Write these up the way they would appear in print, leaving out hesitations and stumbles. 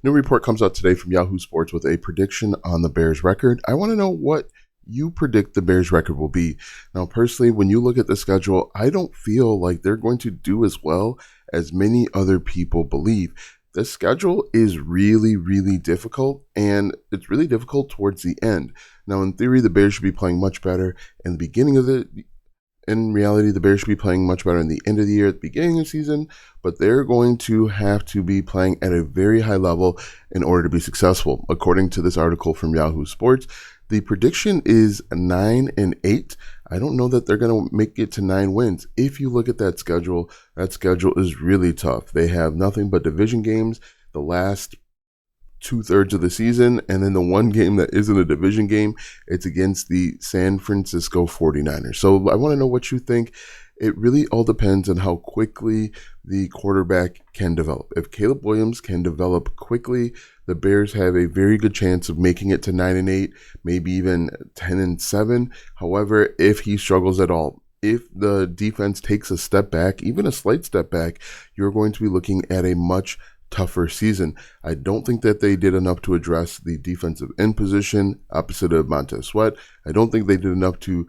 New report comes out today from Yahoo Sports with a prediction on the Bears record. I want to know what you predict the Bears record will be. Now, personally, when you look at the schedule, I don't feel like they're going to do as well as many other people believe. The schedule is really, really difficult, and it's really difficult towards the end. Now, in theory, the Bears should be playing much better in the beginning of in reality, the Bears should be playing much better in the end of the year, at the beginning of the season, but they're going to have to be playing at a very high level in order to be successful. According to this article from Yahoo Sports, the prediction is 9-8. I don't know that they're going to make it to 9 wins. If you look at that schedule is really tough. They have nothing but division games the last 2/3 of the season, and then the one game that isn't a division game, it's against the San Francisco 49ers. So I want to know what you think. It really all depends on how quickly the quarterback can develop. If Caleb Williams can develop quickly, the Bears have a very good chance of making it to 9-8, maybe even 10-7. However, if he struggles at all, if the defense takes a step back, even a slight step back, you're going to be looking at a much tougher season. I don't think that they did enough to address the defensive end position opposite of Montez Sweat. I don't think they did enough to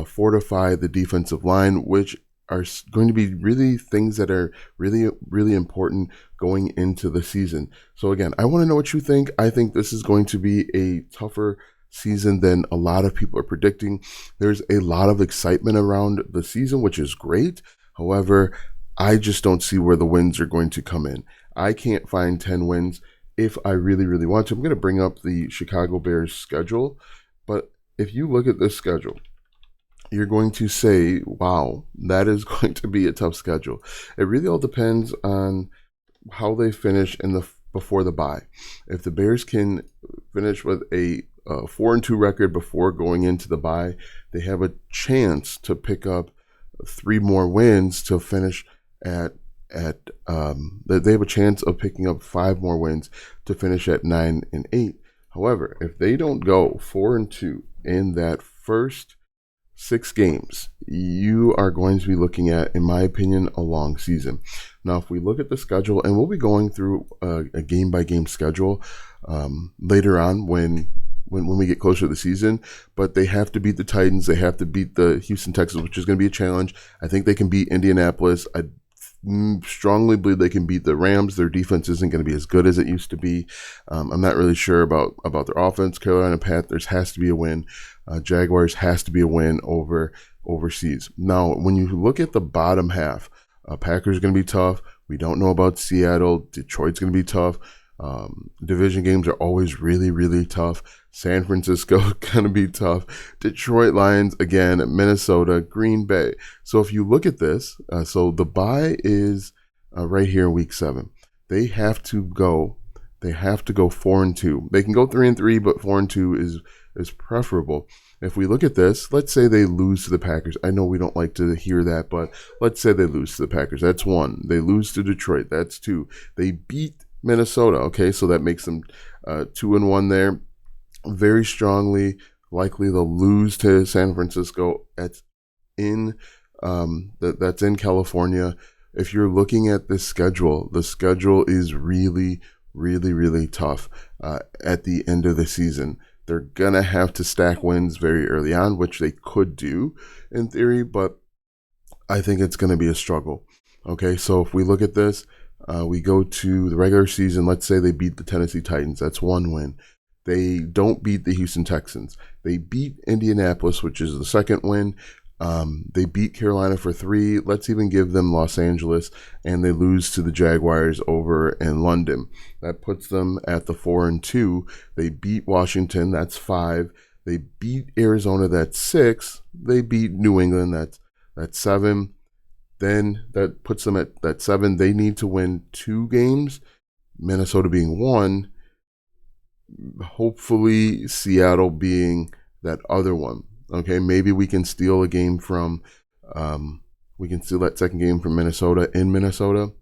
fortify the defensive line, which are going to be really things that are really, really important going into the season. So again, I want to know what you think. I think this is going to be a tougher season than a lot of people are predicting. There's a lot of excitement around the season, which is great. However, I just don't see where the wins are going to come in. I can't find 10 wins if I really, really want to. I'm going to bring up the Chicago Bears schedule, but if you look at this schedule, you're going to say, wow, that is going to be a tough schedule. It really all depends on how they finish before the bye. If the Bears can finish with a 4-2 record before going into the bye, they have a chance to pick up 3 more wins to finish they have a chance of picking up 5 more wins to finish at 9-8. However, if they don't go 4-2 in that first 6 games, you are going to be looking at, in my opinion, a long season. Now, if we look at the schedule, and we'll be going through a game-by-game schedule later on when we get closer to the season, but they have to beat the Titans. They have to beat the Houston Texans, which is going to be a challenge. I think they can beat Indianapolis. I strongly believe they can beat the Rams. Their defense isn't going to be as good as it used to be. I'm not really sure about their offense. Carolina Panthers has to be a win. Jaguars has to be a win overseas. Now, when you look at the bottom half, Packers are going to be tough. We don't know about Seattle. Detroit's going to be tough. Division games are always really, really tough. San Francisco going to be tough. Detroit Lions again. Minnesota, Green Bay. So if you look at this, so the bye is right here in week 7. They have to go 4-2. They can go 3-3, but 4-2 is preferable. If we look at this, let's say they lose to the Packers. I know we don't like to hear that, but let's say they lose to the Packers. That's 1. They lose to Detroit. That's 2. They beat Minnesota. Okay, so that makes them 2-1 there. Very strongly likely they'll lose to San Francisco. That's in California. If you're looking at this schedule, the schedule is really, really, really tough at the end of the season. They're gonna have to stack wins very early on, which they could do in theory, but I think it's gonna be a struggle. Okay, so if we look at this, we go to the regular season. Let's say they beat the Tennessee Titans. That's 1 win. They don't beat the Houston Texans. They beat Indianapolis, which is the 2nd win. They beat Carolina for 3. Let's even give them Los Angeles, and they lose to the Jaguars over in London. That puts them at the 4-2. They beat Washington. That's 5. They beat Arizona. That's 6. They beat New England. That's 7. Then that puts them at that 7. They need to win 2 games, Minnesota being 1. Hopefully Seattle being that other one. Okay, maybe we can steal a game from, we can steal that 2nd game from Minnesota in Minnesota.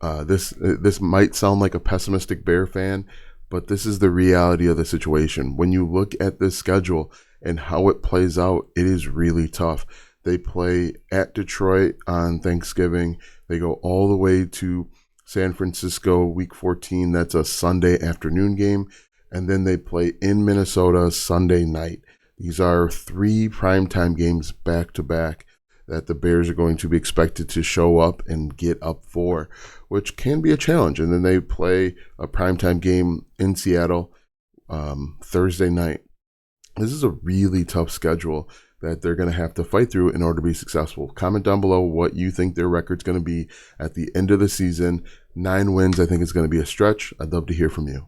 This might sound like a pessimistic Bear fan, but this is the reality of the situation. When you look at this schedule and how it plays out, it is really tough. They play at Detroit on Thanksgiving. They go all the way to San Francisco, week 14. That's a Sunday afternoon game. And then they play in Minnesota Sunday night. These are 3 primetime games back to back that the Bears are going to be expected to show up and get up for, which can be a challenge. And then they play a primetime game in Seattle Thursday night. This is a really tough schedule that they're going to have to fight through in order to be successful. Comment down below what you think their record's going to be at the end of the season. 9 wins, I think, is going to be a stretch. I'd love to hear from you.